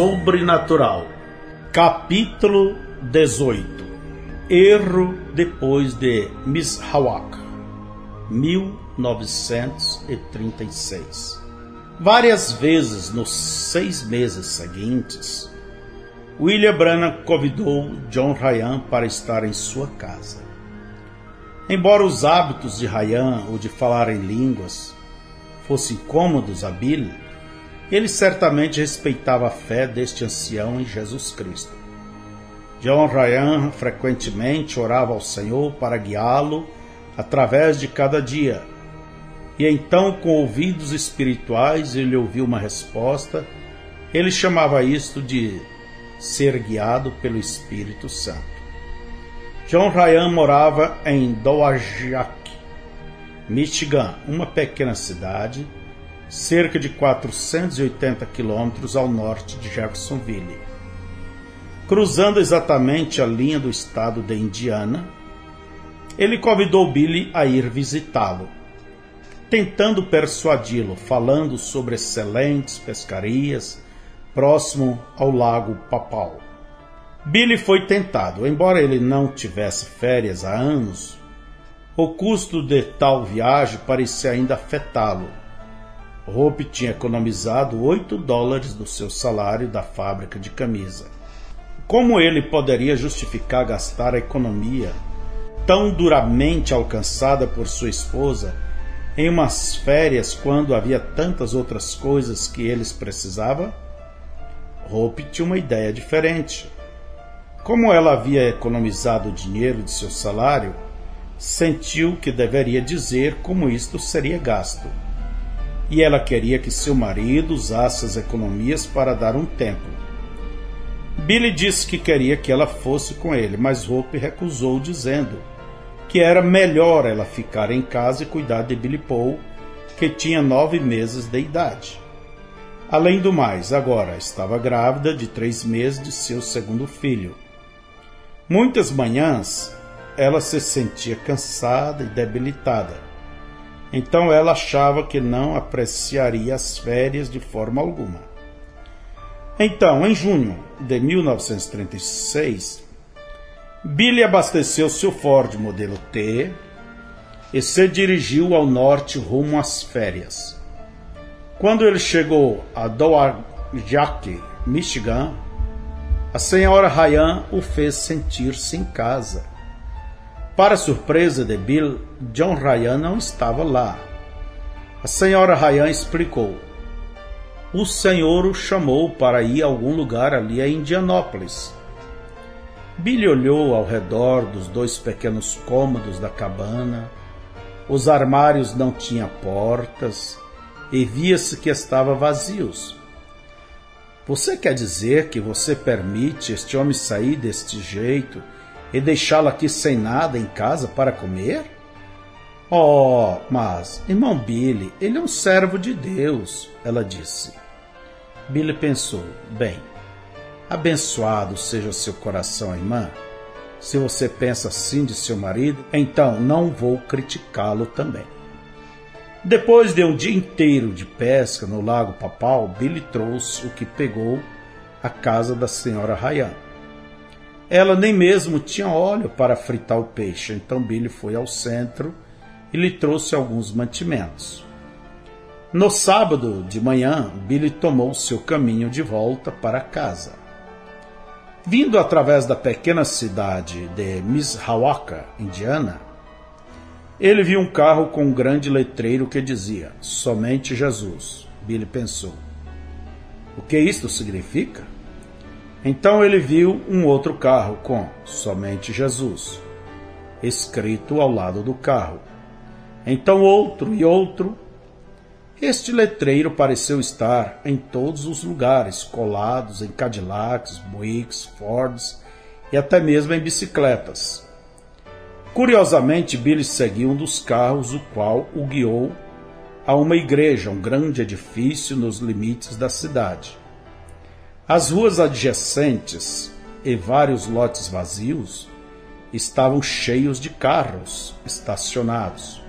sobrenatural. Capítulo 18. Erro depois de Mishawaka, 1936. Várias vezes nos 6 meses seguintes, William Branham convidou John Ryan para estar em sua casa. Embora os hábitos de Ryan, o de falar em línguas, fossem cômodos a Billy, ele certamente respeitava a fé deste ancião em Jesus Cristo. John Ryan frequentemente orava ao Senhor para guiá-lo através de cada dia, e então, com ouvidos espirituais, ele ouviu uma resposta. Ele chamava isto de ser guiado pelo Espírito Santo. John Ryan morava em Dowagiac, Michigan, uma pequena cidade, cerca de 480 quilômetros ao norte de Jeffersonville. Cruzando exatamente a linha do estado de Indiana, ele convidou Billy a ir visitá-lo, tentando persuadi-lo, falando sobre excelentes pescarias próximo ao lago Papal. Billy foi tentado. Embora ele não tivesse férias há anos, o custo de tal viagem parecia ainda afetá-lo. Hope tinha economizado $8 do seu salário da fábrica de camisa. Como ele poderia justificar gastar a economia tão duramente alcançada por sua esposa em umas férias quando havia tantas outras coisas que eles precisavam? Hope tinha uma ideia diferente. Como ela havia economizado o dinheiro de seu salário, sentiu que deveria dizer como isto seria gasto. E ela queria que seu marido usasse as economias para dar um tempo. Billy disse que queria que ela fosse com ele, mas Hope recusou, dizendo que era melhor ela ficar em casa e cuidar de Billy Paul, que tinha 9 meses de idade. Além do mais, agora estava grávida de 3 meses de seu segundo filho. Muitas manhãs ela se sentia cansada e debilitada. Então ela achava que não apreciaria as férias de forma alguma. Então, em junho de 1936, Billy abasteceu seu Ford modelo T e se dirigiu ao norte rumo às férias. Quando ele chegou a Dowagiac, Michigan, a senhora Ryan o fez sentir-se em casa. Para surpresa de Bill, John Ryan não estava lá. A senhora Ryan explicou: o senhor o chamou para ir a algum lugar ali em Indianópolis. Billy olhou ao redor dos 2 pequenos cômodos da cabana. Os armários não tinham portas e via-se que estavam vazios. Você quer dizer que você permite este homem sair deste jeito e deixá-lo aqui sem nada em casa para comer? Oh, mas, irmão Billy, ele é um servo de Deus, ela disse. Billy pensou: bem, abençoado seja seu coração, irmã. Se você pensa assim de seu marido, então não vou criticá-lo também. Depois de um dia inteiro de pesca no lago Papal, Billy trouxe o que pegou à casa da senhora Ryan. Ela nem mesmo tinha óleo para fritar o peixe, então Billy foi ao centro e lhe trouxe alguns mantimentos. No sábado de manhã, Billy tomou seu caminho de volta para casa. Vindo através da pequena cidade de Mishawaka, Indiana, ele viu um carro com um grande letreiro que dizia: somente Jesus. Billy pensou: o que isto significa? Então ele viu um outro carro com somente Jesus escrito ao lado do carro. Então outro e outro. Este letreiro pareceu estar em todos os lugares, colados em Cadillacs, Buicks, Fords e até mesmo em bicicletas. Curiosamente, Billy seguiu um dos carros, o qual o guiou a uma igreja, um grande edifício nos limites da cidade. As ruas adjacentes e vários lotes vazios estavam cheios de carros estacionados,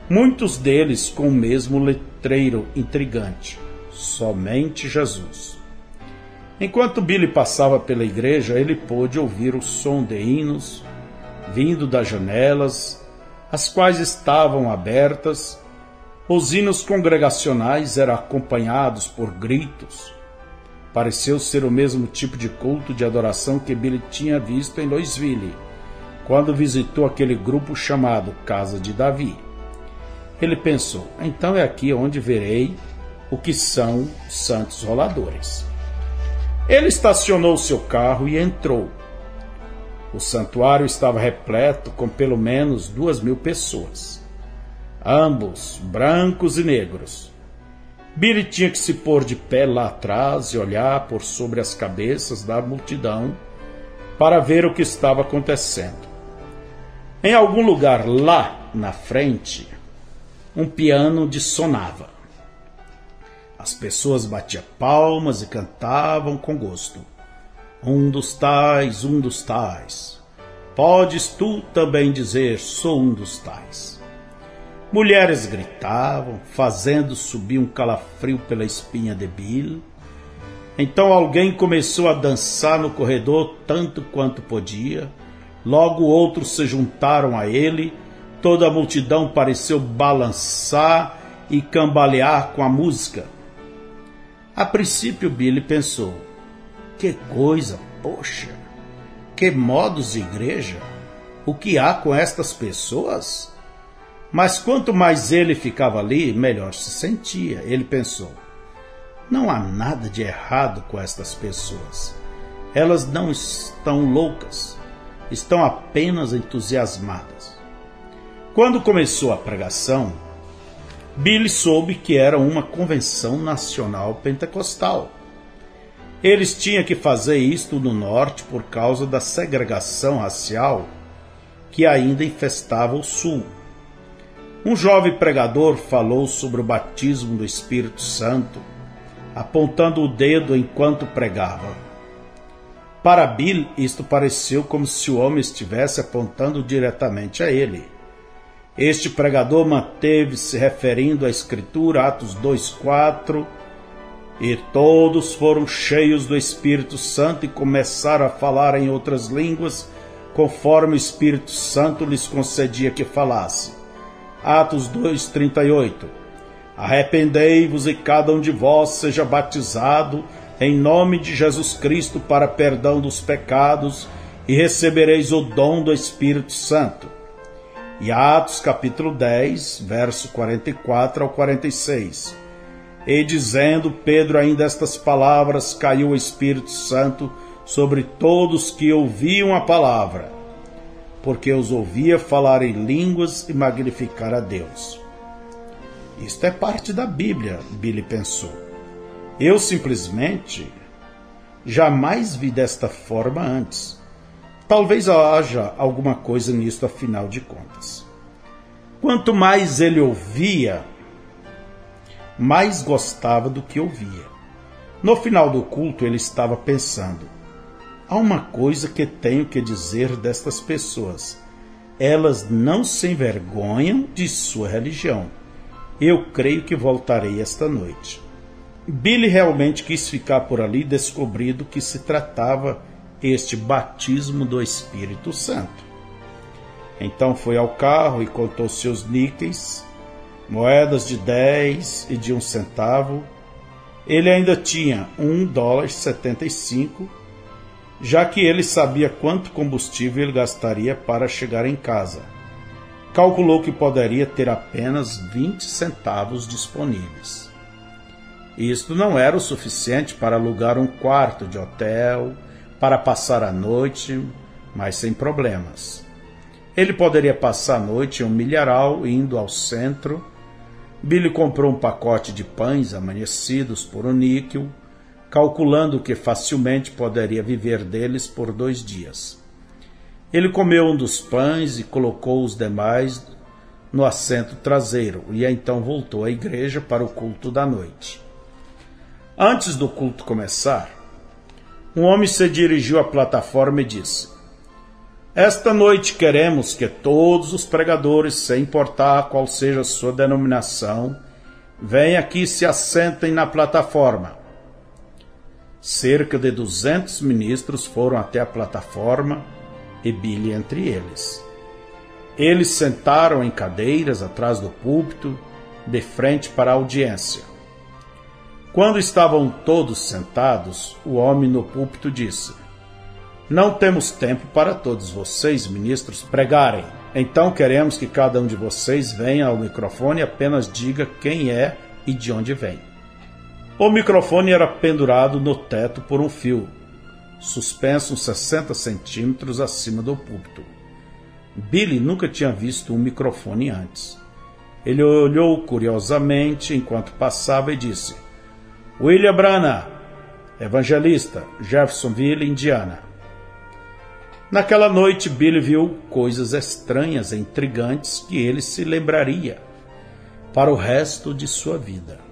muitos deles com o mesmo letreiro intrigante: somente Jesus. Enquanto Billy passava pela igreja, ele pôde ouvir o som de hinos vindo das janelas, as quais estavam abertas. Os hinos congregacionais eram acompanhados por gritos. Pareceu ser o mesmo tipo de culto de adoração que Billy tinha visto em Louisville, quando visitou aquele grupo chamado Casa de Davi. Ele pensou, então é aqui onde verei o que são santos roladores. Ele estacionou seu carro e entrou. O santuário estava repleto com pelo menos 2.000 pessoas, ambos brancos e negros. Billy tinha que se pôr de pé lá atrás e olhar por sobre as cabeças da multidão para ver o que estava acontecendo. Em algum lugar lá na frente, um piano dissonava. As pessoas batiam palmas e cantavam com gosto. Um dos tais. Podes tu também dizer, sou um dos tais. Mulheres gritavam, fazendo subir um calafrio pela espinha de Bill. Então alguém começou a dançar no corredor tanto quanto podia. Logo outros se juntaram a ele. Toda a multidão pareceu balançar e cambalear com a música. A princípio, Billy pensou, que coisa, poxa, que modos de igreja, o que há com estas pessoas? Mas quanto mais ele ficava ali, melhor se sentia. Ele pensou, não há nada de errado com estas pessoas. Elas não estão loucas, estão apenas entusiasmadas. Quando começou a pregação, Billy soube que era uma convenção nacional pentecostal. Eles tinham que fazer isto no norte por causa da segregação racial que ainda infestava o sul. Um jovem pregador falou sobre o batismo do Espírito Santo, apontando o dedo enquanto pregava. Para Bill, isto pareceu como se o homem estivesse apontando diretamente a ele. Este pregador manteve-se referindo à Escritura, Atos 2:4, e todos foram cheios do Espírito Santo e começaram a falar em outras línguas, conforme o Espírito Santo lhes concedia que falasse. Atos 2:38. Arrependei-vos e cada um de vós seja batizado em nome de Jesus Cristo para perdão dos pecados e recebereis o dom do Espírito Santo. E Atos capítulo 10, verso 44 ao 46. E dizendo Pedro ainda estas palavras, caiu o Espírito Santo sobre todos que ouviam a palavra, porque os ouvia falar em línguas e magnificar a Deus. Isto é parte da Bíblia, Billy pensou. Eu simplesmente jamais vi desta forma antes. Talvez haja alguma coisa nisto, afinal de contas. Quanto mais ele ouvia, mais gostava do que ouvia. No final do culto, ele estava pensando, há uma coisa que tenho que dizer destas pessoas. Elas não se envergonham de sua religião. Eu creio que voltarei esta noite. Billy realmente quis ficar por ali, descobrindo que se tratava este batismo do Espírito Santo. Então foi ao carro e contou seus níqueis, moedas de 10 e de 1 centavo. Ele ainda tinha $1,75, já que ele sabia quanto combustível ele gastaria para chegar em casa. Calculou que poderia ter apenas 20 centavos disponíveis. Isto não era o suficiente para alugar um quarto de hotel, para passar a noite, mas sem problemas. Ele poderia passar a noite em um milharal indo ao centro. Billy comprou um pacote de pães amanhecidos por um níquel, calculando que facilmente poderia viver deles por 2 dias. Ele comeu um dos pães e colocou os demais no assento traseiro, e então voltou à igreja para o culto da noite. Antes do culto começar, um homem se dirigiu à plataforma e disse: esta noite queremos que todos os pregadores, sem importar qual seja a sua denominação, venham aqui e se assentem na plataforma. Cerca de 200 ministros foram até a plataforma e Billy entre eles. Eles sentaram em cadeiras atrás do púlpito, de frente para a audiência. Quando estavam todos sentados, o homem no púlpito disse: "Não temos tempo para todos vocês, ministros, pregarem. Então queremos que cada um de vocês venha ao microfone e apenas diga quem é e de onde vem." O microfone era pendurado no teto por um fio, suspenso uns 60 centímetros acima do púlpito. Billy nunca tinha visto um microfone antes. Ele olhou curiosamente enquanto passava e disse: "William Branham, evangelista, Jeffersonville, Indiana." Naquela noite, Billy viu coisas estranhas e intrigantes que ele se lembraria para o resto de sua vida.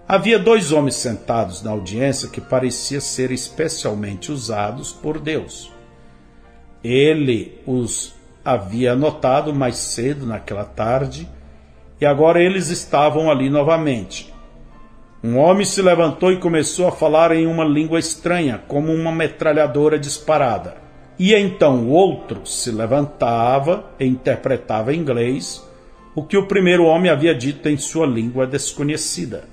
Havia 2 homens sentados na audiência que pareciam ser especialmente usados por Deus. Ele os havia notado mais cedo naquela tarde e agora eles estavam ali novamente. Um homem se levantou e começou a falar em uma língua estranha, como uma metralhadora disparada. E então o outro se levantava e interpretava em inglês o que o primeiro homem havia dito em sua língua desconhecida.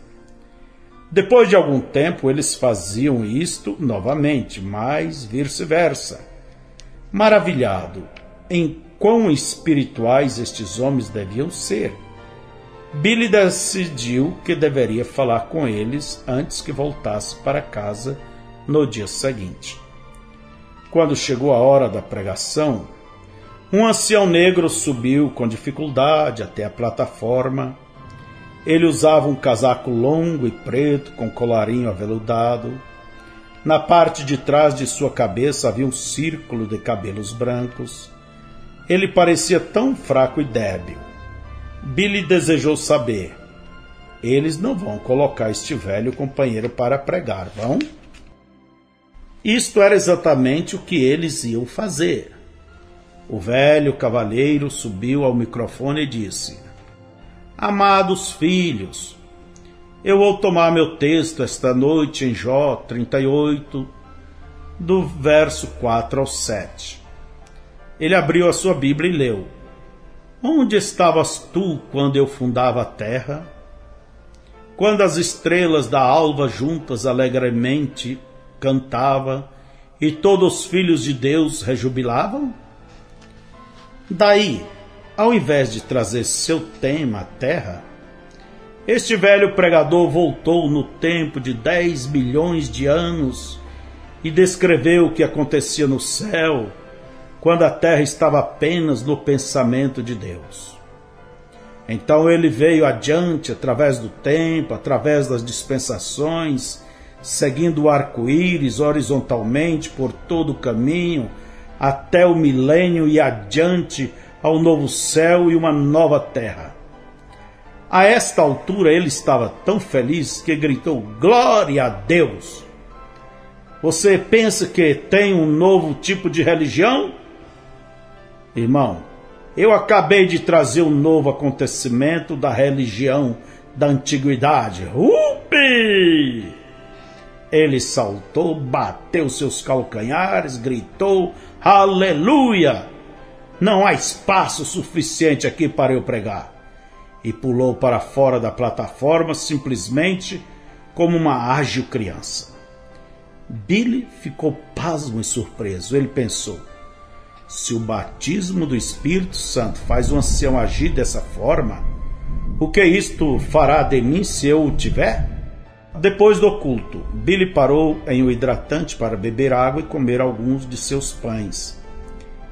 Depois de algum tempo, eles faziam isto novamente, mas vice-versa. Maravilhado em quão espirituais estes homens deviam ser, Billy decidiu que deveria falar com eles antes que voltasse para casa no dia seguinte. Quando chegou a hora da pregação, um ancião negro subiu com dificuldade até a plataforma. Ele usava um casaco longo e preto com colarinho aveludado. Na parte de trás de sua cabeça havia um círculo de cabelos brancos. Ele parecia tão fraco e débil. Billy desejou saber: eles não vão colocar este velho companheiro para pregar, vão? Isto era exatamente o que eles iam fazer. O velho cavalheiro subiu ao microfone e disse: "Amados filhos, eu vou tomar meu texto esta noite em Jó 38, do verso 4 ao 7. Ele abriu a sua Bíblia e leu: "Onde estavas tu quando eu fundava a terra? Quando as estrelas da alva juntas alegremente cantavam e todos os filhos de Deus rejubilavam?" Daí, ao invés de trazer seu tema à terra, este velho pregador voltou no tempo de 10 milhões de anos e descreveu o que acontecia no céu quando a terra estava apenas no pensamento de Deus. Então ele veio adiante através do tempo, através das dispensações, seguindo o arco-íris horizontalmente por todo o caminho, até o milênio e adiante ao novo céu e uma nova terra. A esta altura ele estava tão feliz que gritou: "Glória a Deus!" Você pensa que tem um novo tipo de religião? Irmão, eu acabei de trazer um novo acontecimento da religião da antiguidade. Upi! Ele saltou, bateu seus calcanhares, gritou: "Aleluia! Não há espaço suficiente aqui para eu pregar." E pulou para fora da plataforma simplesmente como uma ágil criança. Billy ficou pasmo e surpreso. Ele pensou: se o batismo do Espírito Santo faz um ancião agir dessa forma, o que isto fará de mim se eu o tiver? Depois do culto, Billy parou em um hidratante para beber água e comer alguns de seus pães.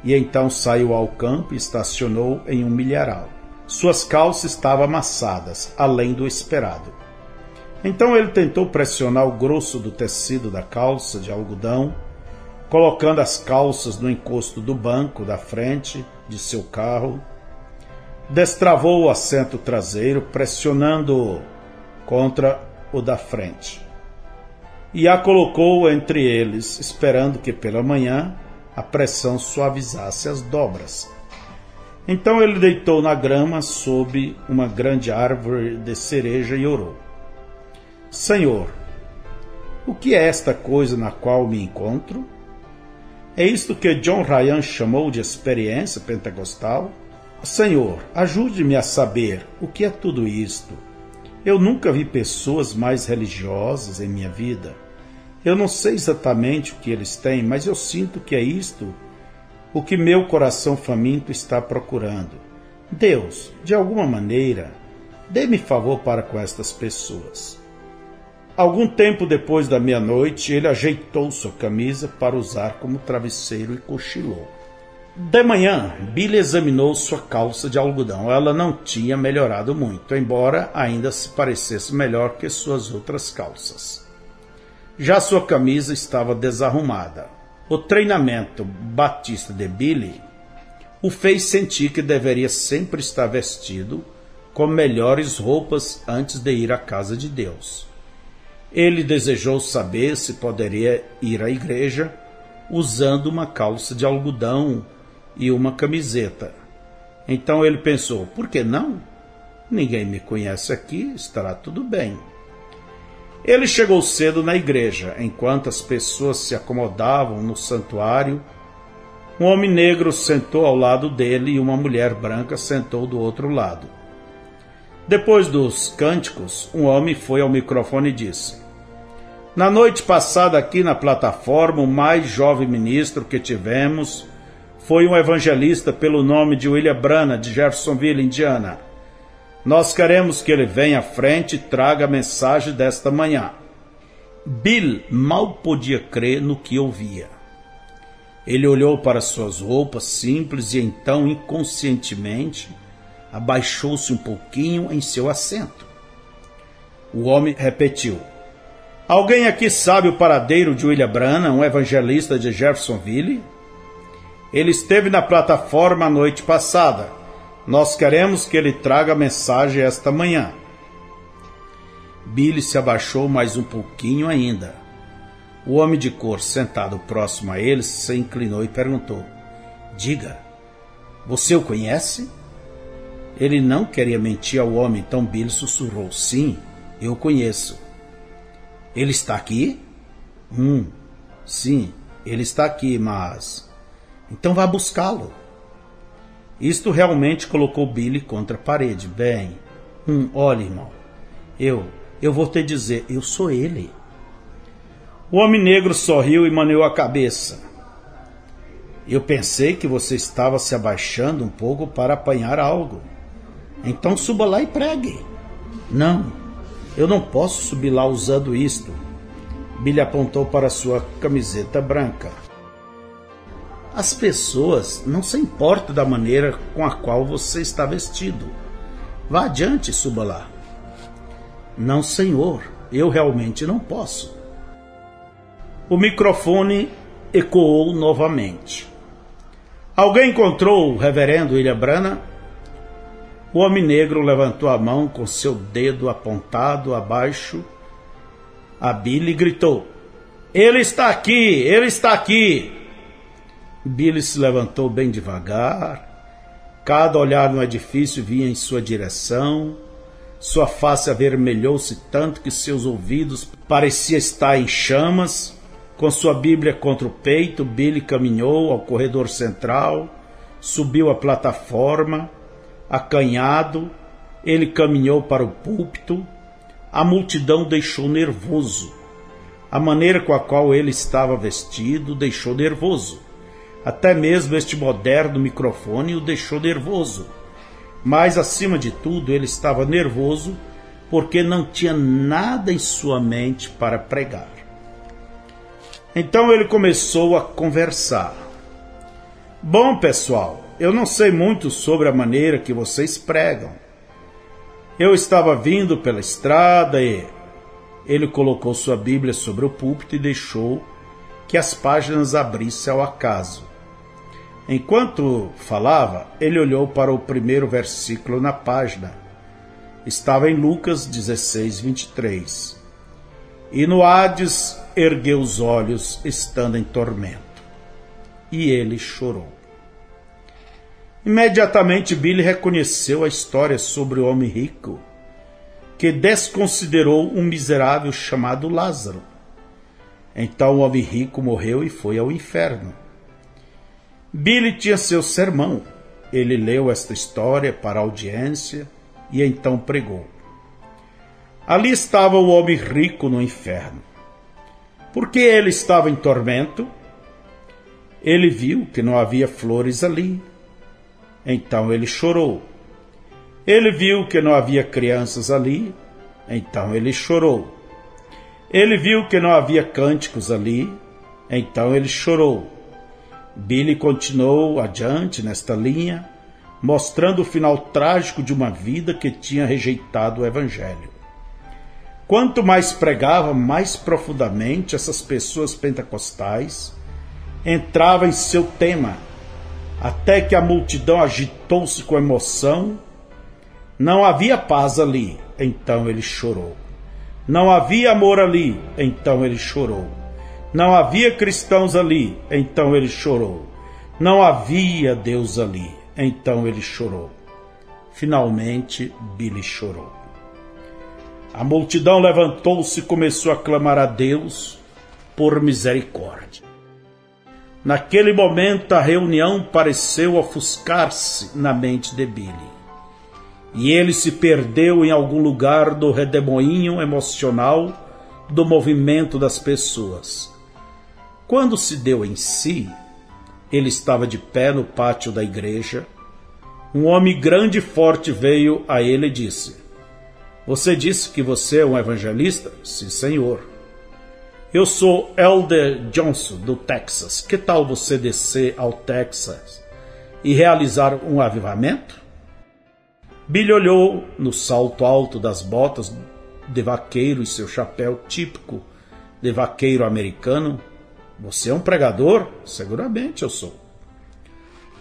E então saiu ao campo e estacionou em um milharal. Suas calças estavam amassadas, além do esperado. Então ele tentou pressionar o grosso do tecido da calça de algodão, colocando as calças no encosto do banco da frente de seu carro. Destravou o assento traseiro, pressionando-o contra o da frente. E a colocou entre eles, esperando que pela manhã a pressão suavizasse as dobras. Então ele deitou na grama sob uma grande árvore de cereja e orou: "Senhor, O que é esta coisa na qual me encontro? É isto que John Ryan chamou de experiência pentecostal? Senhor, ajude-me a saber o que é tudo isto. Eu nunca vi pessoas mais religiosas em minha vida. Eu não sei exatamente o que eles têm, mas eu sinto que é isto o que meu coração faminto está procurando. Deus, de alguma maneira, dê-me favor para com estas pessoas. Algum tempo depois da meia-noite, ele ajeitou sua camisa para usar como travesseiro e cochilou. De manhã, Billy examinou sua calça de algodão. Ela não tinha melhorado muito, embora ainda se parecesse melhor que suas outras calças. Já sua camisa estava desarrumada. O treinamento batista de Billy o fez sentir que deveria sempre estar vestido com melhores roupas antes de ir à casa de Deus. Ele desejou saber se poderia ir à igreja usando uma calça de algodão e uma camiseta. Então ele pensou, por que não? Ninguém me conhece aqui, estará tudo bem. Ele chegou cedo na igreja. Enquanto as pessoas se acomodavam no santuário, um homem negro sentou ao lado dele e uma mulher branca sentou do outro lado. Depois dos cânticos, um homem foi ao microfone e disse: na noite passada aqui na plataforma, o mais jovem ministro que tivemos foi um evangelista pelo nome de William Branham, de Jeffersonville, Indiana. Nós queremos que ele venha à frente e traga a mensagem desta manhã. Bill mal podia crer no que ouvia. Ele olhou para suas roupas simples e então, inconscientemente, abaixou-se um pouquinho em seu assento. O homem repetiu: alguém aqui sabe o paradeiro de William Branham, um evangelista de Jeffersonville? Ele esteve na plataforma a noite passada. Nós queremos que ele traga a mensagem esta manhã. Billy se abaixou mais um pouquinho ainda. O homem de cor sentado próximo a ele se inclinou e perguntou: diga, você o conhece? Ele não queria mentir ao homem, então Billy sussurrou: sim, eu o conheço. Ele está aqui? Sim, ele está aqui, mas... então vá buscá-lo. Isto realmente colocou Billy contra a parede. Bem, olha, irmão, eu vou te dizer, eu sou ele. O homem negro sorriu e maneou a cabeça. Eu pensei que você estava se abaixando um pouco para apanhar algo. Então suba lá e pregue. Não, eu não posso subir lá usando isto. Billy apontou para sua camiseta branca. As pessoas não se importam da maneira com a qual você está vestido. Vá adiante e suba lá. Não, senhor, eu realmente não posso. O microfone ecoou novamente. Alguém encontrou o reverendo William Branham? O homem negro levantou a mão com seu dedo apontado abaixo a Billy e gritou: ele está aqui, ele está aqui. Billy se levantou bem devagar. Cada olhar no edifício vinha em sua direção. Sua face avermelhou-se tanto que seus ouvidos pareciam estar em chamas. Com sua Bíblia contra o peito, Billy caminhou ao corredor central, subiu a plataforma. Acanhado, ele caminhou para o púlpito. A multidão deixou nervoso. A maneira com a qual ele estava vestido deixou nervoso. Até mesmo este moderno microfone o deixou nervoso. Mas, acima de tudo, ele estava nervoso porque não tinha nada em sua mente para pregar. Então ele começou a conversar. Bom, pessoal, eu não sei muito sobre a maneira que vocês pregam. Eu estava vindo pela estrada e... Ele colocou sua Bíblia sobre o púlpito e deixou que as páginas abrissem ao acaso. Enquanto falava, ele olhou para o primeiro versículo na página. Estava em Lucas 16, 23. E no Hades ergueu os olhos, estando em tormento. E ele chorou. Imediatamente Billy reconheceu a história sobre o homem rico, que desconsiderou um miserável chamado Lázaro. Então o homem rico morreu e foi ao inferno. Billy tinha seu sermão. Ele leu esta história para a audiência e então pregou. Ali estava o homem rico no inferno. Porque ele estava em tormento, ele viu que não havia flores ali. Então ele chorou. Ele viu que não havia crianças ali. Então ele chorou. Ele viu que não havia cânticos ali. Então ele chorou. Billy continuou adiante nesta linha, mostrando o final trágico de uma vida que tinha rejeitado o Evangelho. Quanto mais pregava, mais profundamente essas pessoas pentecostais entravam em seu tema, até que a multidão agitou-se com emoção. Não havia paz ali, então ele chorou. Não havia amor ali, então ele chorou. Não havia cristãos ali, então ele chorou. Não havia Deus ali, então ele chorou. Finalmente, Billy chorou. A multidão levantou-se e começou a clamar a Deus por misericórdia. Naquele momento, a reunião pareceu ofuscar-se na mente de Billy. E ele se perdeu em algum lugar do redemoinho emocional do movimento das pessoas. Quando se deu em si, ele estava de pé no pátio da igreja. Um homem grande e forte veio a ele e disse: "Você disse que você é um evangelista?" "Sim, senhor." "Eu sou Elder Johnson, do Texas. Que tal você descer ao Texas e realizar um avivamento?" Billy olhou no salto alto das botas de vaqueiro e seu chapéu típico de vaqueiro americano. "Você é um pregador?" "Seguramente eu sou."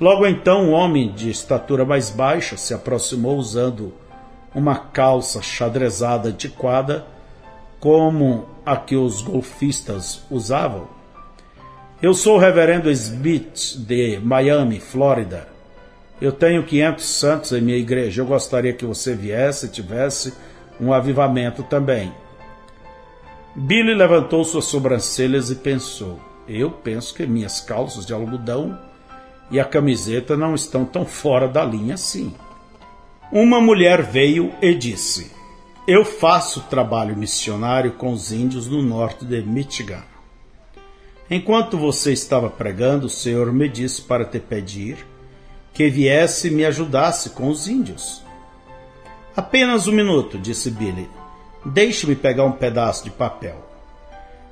Logo então, um homem de estatura mais baixa se aproximou usando uma calça xadrezada antiquada, como a que os golfistas usavam. "Eu sou o reverendo Smith, de Miami, Flórida. Eu tenho 500 santos em minha igreja. Eu gostaria que você viesse e tivesse um avivamento também." Billy levantou suas sobrancelhas e pensou: "Eu penso que minhas calças de algodão e a camiseta não estão tão fora da linha assim." Uma mulher veio e disse: "Eu faço trabalho missionário com os índios no norte de Michigan. Enquanto você estava pregando, o Senhor me disse para te pedir que viesse e me ajudasse com os índios." "Apenas um minuto", disse Billy. "Deixe-me pegar um pedaço de papel."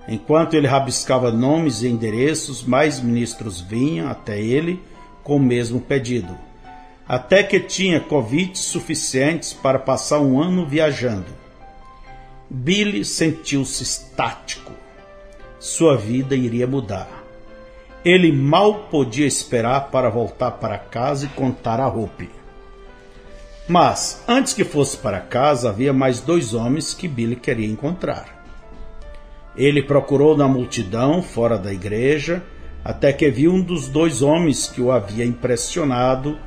Enquanto ele rabiscava nomes e endereços, mais ministros vinham até ele com o mesmo pedido, até que tinha convites suficientes para passar um ano viajando. Billy sentiu-se estático. Sua vida iria mudar. Ele mal podia esperar para voltar para casa e contar a Hope. Mas, antes que fosse para casa, havia mais 2 homens que Billy queria encontrar. Ele procurou na multidão, fora da igreja, até que viu um dos 2 homens que o havia impressionado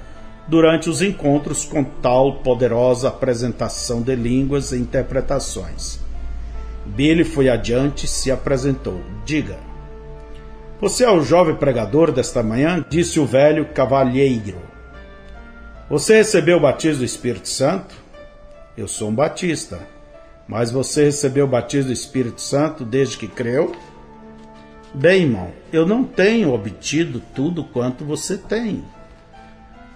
durante os encontros com tal poderosa apresentação de línguas e interpretações. Billy foi adiante e se apresentou. "Diga." "Você é o jovem pregador desta manhã?" disse o velho cavalheiro. "Você recebeu o batismo do Espírito Santo?" "Eu sou um batista." "Mas você recebeu o batismo do Espírito Santo desde que creu?" "Bem, irmão, eu não tenho obtido tudo quanto você tem."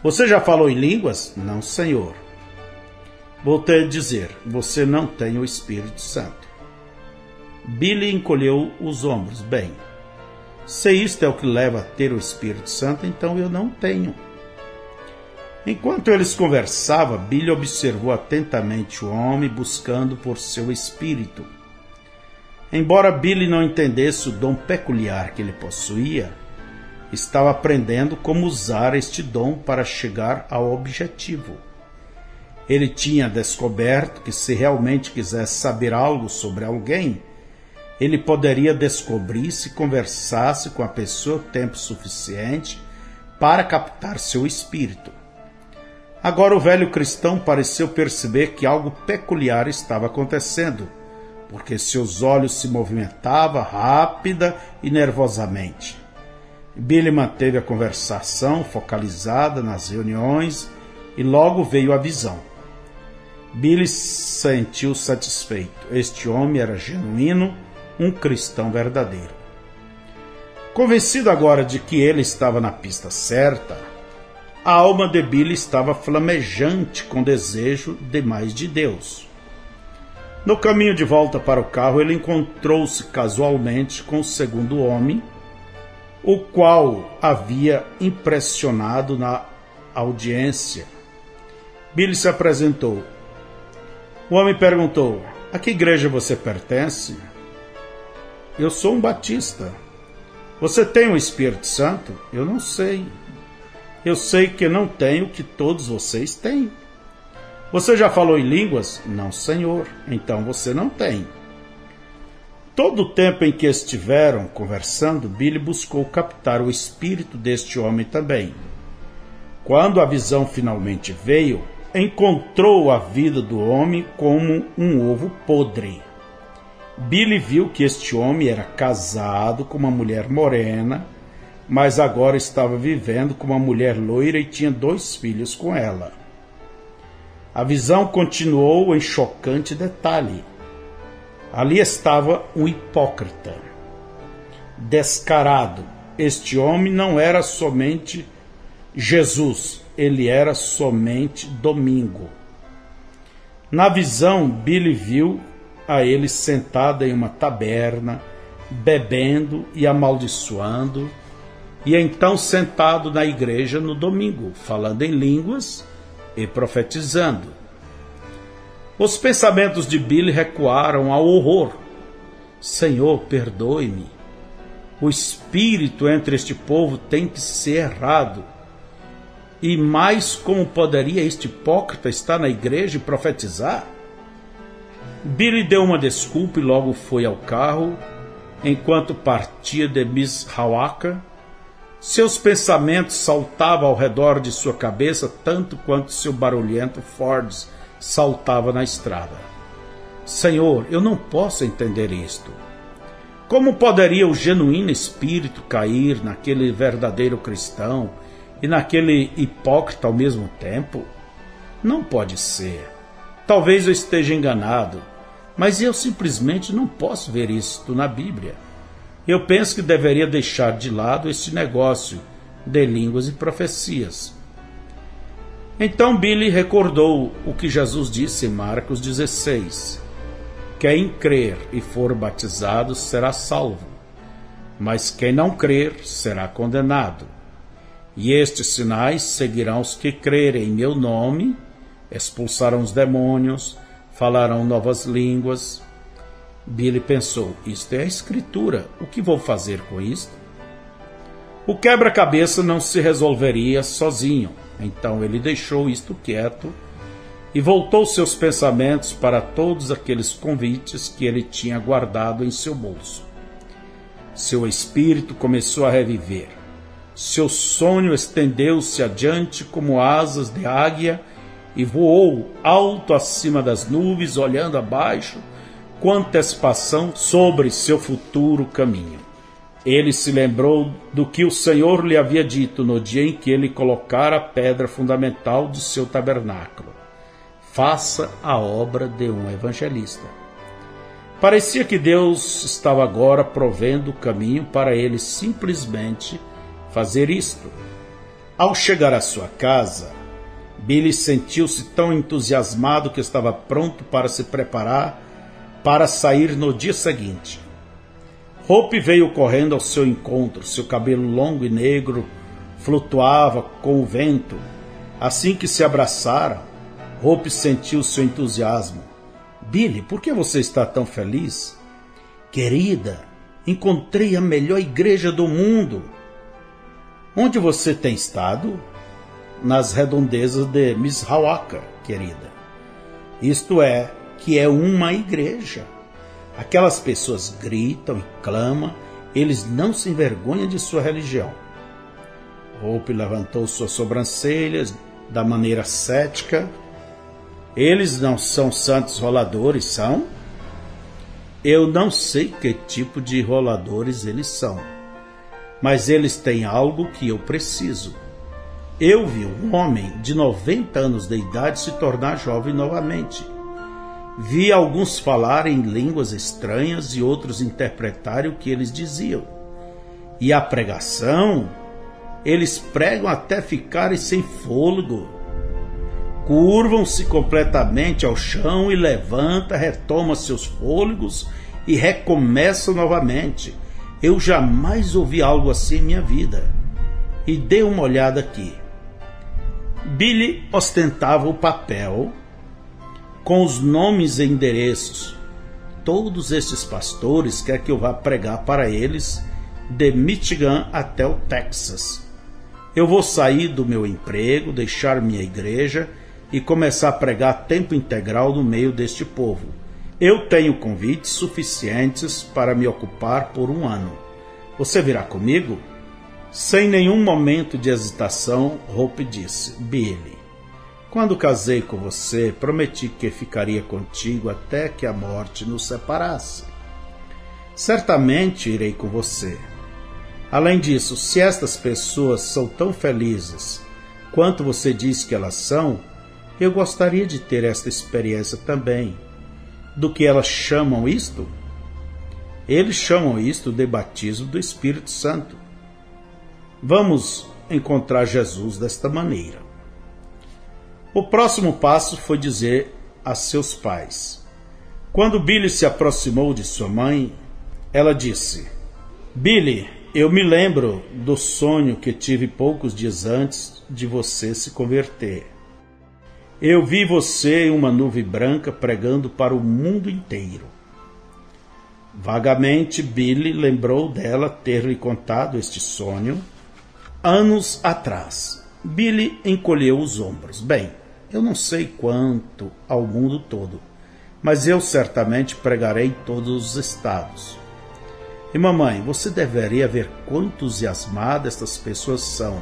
"Você já falou em línguas?" "Não, senhor." "Voltei a dizer, você não tem o Espírito Santo." Billy encolheu os ombros. "Bem, se isto é o que leva a ter o Espírito Santo, então eu não tenho." Enquanto eles conversavam, Billy observou atentamente o homem buscando por seu espírito. Embora Billy não entendesse o dom peculiar que ele possuía, estava aprendendo como usar este dom para chegar ao objetivo. Ele tinha descoberto que se realmente quisesse saber algo sobre alguém, ele poderia descobrir se conversasse com a pessoa o tempo suficiente para captar seu espírito. Agora o velho cristão pareceu perceber que algo peculiar estava acontecendo porque seus olhos se movimentavam rápida e nervosamente. Billy manteve a conversação focalizada nas reuniões e logo veio a visão. Billy se sentiu satisfeito. Este homem era genuíno, um cristão verdadeiro. Convencido agora de que ele estava na pista certa, a alma de Billy estava flamejante com desejo de mais de Deus. No caminho de volta para o carro, ele encontrou-se casualmente com o segundo homem, o qual havia impressionado na audiência. Billy se apresentou. O homem perguntou: a que igreja você pertence? Eu sou um batista. Você tem o Espírito Santo? Eu não sei. Eu sei que não tenho o que todos vocês têm. Você já falou em línguas? Não, senhor. Então você não tem. Todo o tempo em que estiveram conversando, Billy buscou captar o espírito deste homem também. Quando a visão finalmente veio, encontrou a vida do homem como um ovo podre. Billy viu que este homem era casado com uma mulher morena, mas agora estava vivendo com uma mulher loira e tinha 2 filhos com ela. A visão continuou em chocante detalhe. Ali estava um hipócrita, descarado. Este homem não era somente Jesus, ele era somente Domingo. Na visão, Billy viu a ele sentado em uma taberna, bebendo e amaldiçoando, e então sentado na igreja no domingo, falando em línguas e profetizando. Os pensamentos de Billy recuaram ao horror. Senhor, perdoe-me. O espírito entre este povo tem que ser errado. E mais, como poderia este hipócrita estar na igreja e profetizar? Billy deu uma desculpa e logo foi ao carro. Enquanto partia de Mishawaka, seus pensamentos saltavam ao redor de sua cabeça tanto quanto seu barulhento Ford saltava na estrada. Senhor, eu não posso entender isto. Como poderia o genuíno espírito cair naquele verdadeiro cristão e naquele hipócrita ao mesmo tempo? Não pode ser. Talvez eu esteja enganado, mas eu simplesmente não posso ver isto na Bíblia. Eu penso que deveria deixar de lado este negócio de línguas e profecias. Então Billy recordou o que Jesus disse em Marcos 16. Quem crer e for batizado será salvo, mas quem não crer será condenado. E estes sinais seguirão os que crerem em meu nome, expulsarão os demônios, falarão novas línguas. Billy pensou, isto é a escritura, o que vou fazer com isto? O quebra-cabeça não se resolveria sozinho, então ele deixou isto quieto e voltou seus pensamentos para todos aqueles convites que ele tinha guardado em seu bolso. Seu espírito começou a reviver. Seu sonho estendeu-se adiante como asas de águia e voou alto acima das nuvens, olhando abaixo, com antecipação sobre seu futuro caminho. Ele se lembrou do que o Senhor lhe havia dito no dia em que ele colocara a pedra fundamental de seu tabernáculo. Faça a obra de um evangelista. Parecia que Deus estava agora provendo o caminho para ele simplesmente fazer isto. Ao chegar à sua casa, Billy sentiu-se tão entusiasmado que estava pronto para se preparar para sair no dia seguinte. Hope veio correndo ao seu encontro. Seu cabelo longo e negro flutuava com o vento. Assim que se abraçaram, Hope sentiu seu entusiasmo. Billy, por que você está tão feliz? Querida, encontrei a melhor igreja do mundo. Onde você tem estado? Nas redondezas de Mishawaka, querida. Isto é, que é uma igreja. Aquelas pessoas gritam e clamam, eles não se envergonham de sua religião. Hope levantou suas sobrancelhas da maneira cética. Eles não são santos roladores, são? Eu não sei que tipo de roladores eles são, mas eles têm algo que eu preciso. Eu vi um homem de 90 anos de idade se tornar jovem novamente. Vi alguns falar em línguas estranhas e outros interpretarem o que eles diziam. E a pregação, eles pregam até ficarem sem fôlego. Curvam-se completamente ao chão e levantam, retomam seus fôlegos e recomeçam novamente. Eu jamais ouvi algo assim em minha vida. E dê uma olhada aqui. Billy ostentava o papel com os nomes e endereços. Todos estes pastores querem que eu vá pregar para eles de Michigan até o Texas. Eu vou sair do meu emprego, deixar minha igreja e começar a pregar a tempo integral no meio deste povo. Eu tenho convites suficientes para me ocupar por 1 ano. Você virá comigo? Sem nenhum momento de hesitação, Hope disse: Billy, quando casei com você, prometi que ficaria contigo até que a morte nos separasse. Certamente irei com você. Além disso, se estas pessoas são tão felizes quanto você diz que elas são, eu gostaria de ter esta experiência também. Do que elas chamam isto? Eles chamam isto de batismo do Espírito Santo. Vamos encontrar Jesus desta maneira. O próximo passo foi dizer a seus pais. Quando Billy se aproximou de sua mãe, ela disse: Billy, eu me lembro do sonho que tive poucos dias antes de você se converter. Eu vi você em uma nuvem branca pregando para o mundo inteiro. Vagamente, Billy lembrou dela ter lhe contado este sonho anos atrás. Billy encolheu os ombros. Bem, eu não sei quanto ao mundo todo, mas eu certamente pregarei em todos os estados. E mamãe, você deveria ver quão entusiasmadas estas pessoas são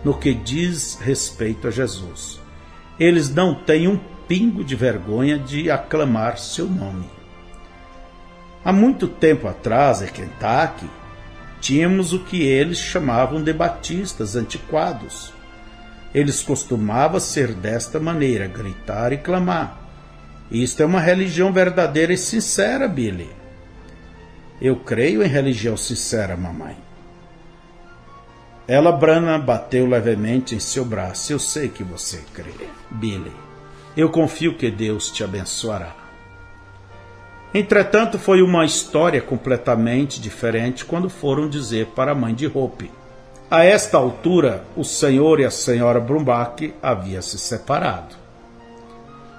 no que diz respeito a Jesus. Eles não têm um pingo de vergonha de aclamar seu nome. Há muito tempo atrás, em Kentucky, tínhamos o que eles chamavam de batistas antiquados. Eles costumavam ser desta maneira, gritar e clamar. Isto é uma religião verdadeira e sincera, Billy. Eu creio em religião sincera, mamãe. Ella Branham bateu levemente em seu braço. Eu sei que você crê, Billy. Eu confio que Deus te abençoará. Entretanto, foi uma história completamente diferente quando foram dizer para a mãe de Hope. A esta altura, o senhor e a senhora Brumbach haviam se separado.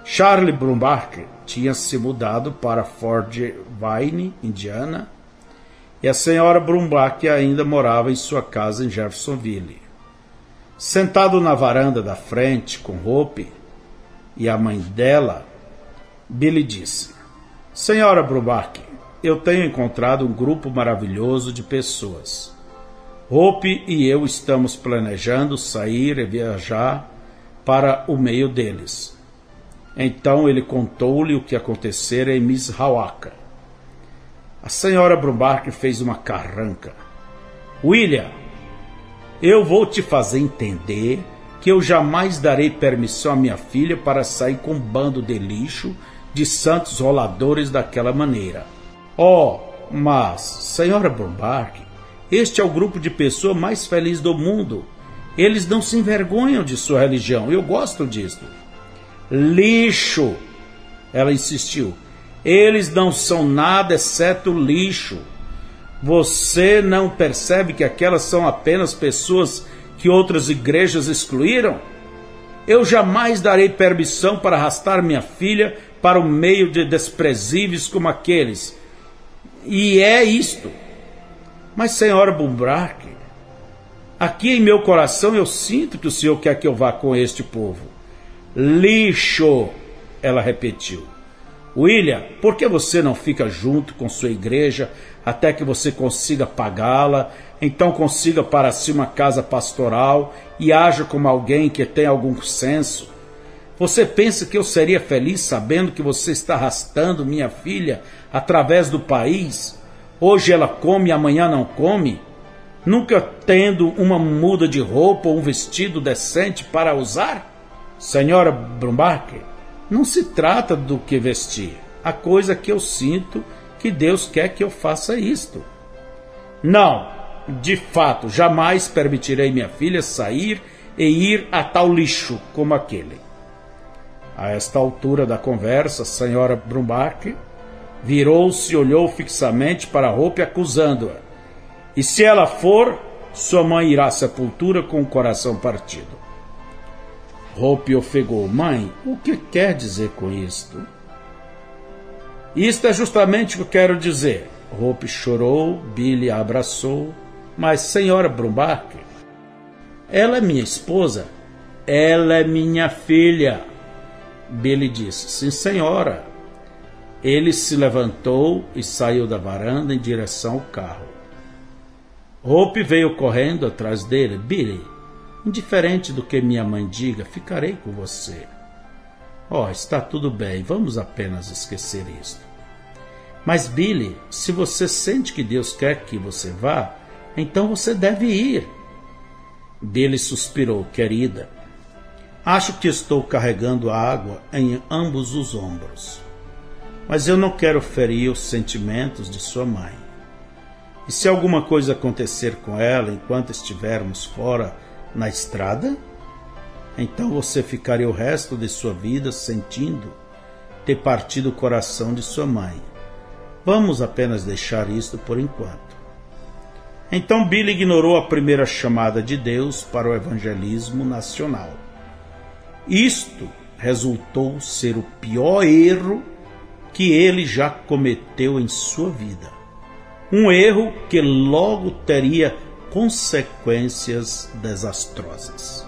Charlie Brumbach tinha se mudado para Fort Wayne, Indiana, e a senhora Brumbach ainda morava em sua casa em Jeffersonville. Sentado na varanda da frente com Hope e a mãe dela, Billy disse: Senhora Brumbach, eu tenho encontrado um grupo maravilhoso de pessoas. Hope e eu estamos planejando sair e viajar para o meio deles. Então ele contou-lhe o que acontecera em Mishawaka. A senhora Brumbach fez uma carranca. William, eu vou te fazer entender que eu jamais darei permissão à minha filha para sair com um bando de lixo de santos roladores daquela maneira. Oh, mas, senhora Brumbach, este é o grupo de pessoas mais feliz do mundo. Eles não se envergonham de sua religião. Eu gosto disso. Lixo! Ela insistiu. Eles não são nada exceto lixo. Você não percebe que aquelas são apenas pessoas que outras igrejas excluíram? Eu jamais darei permissão para arrastar minha filha para o meio de desprezíveis como aqueles. E é isto. Mas, senhora Brumbach, aqui em meu coração eu sinto que o senhor quer que eu vá com este povo. Lixo, ela repetiu. William, por que você não fica junto com sua igreja até que você consiga pagá-la, então consiga para si uma casa pastoral e haja como alguém que tem algum senso? Você pensa que eu seria feliz sabendo que você está arrastando minha filha através do país? Hoje ela come e amanhã não come? Nunca tendo uma muda de roupa ou um vestido decente para usar? Senhora Brumbacher, não se trata do que vestir. A coisa que eu sinto que Deus quer que eu faça isto. Não, de fato, jamais permitirei minha filha sair e ir a tal lixo como aquele. A esta altura da conversa, a senhora Brumbacher virou-se e olhou fixamente para Hope, acusando-a. E se ela for, sua mãe irá à sepultura com o coração partido. Hope ofegou. Mãe, o que quer dizer com isto? Isto é justamente o que eu quero dizer. Hope chorou, Billy a abraçou. Mas, senhora Brumbacher, ela é minha esposa. Ela é minha filha. Billy disse, sim, senhora. Ele se levantou e saiu da varanda em direção ao carro. Hope veio correndo atrás dele. Billy, indiferente do que minha mãe diga, ficarei com você. Está tudo bem, vamos apenas esquecer isto. Mas Billy, se você sente que Deus quer que você vá, então você deve ir. Billy suspirou, querida. Acho que estou carregando a água em ambos os ombros. Mas eu não quero ferir os sentimentos de sua mãe. E se alguma coisa acontecer com ela enquanto estivermos fora na estrada? Então você ficaria o resto de sua vida sentindo ter partido o coração de sua mãe. Vamos apenas deixar isto por enquanto. Então Billy ignorou a primeira chamada de Deus para o evangelismo nacional. Isto resultou ser o pior erro que ele já cometeu em sua vida. Um erro que logo teria consequências desastrosas.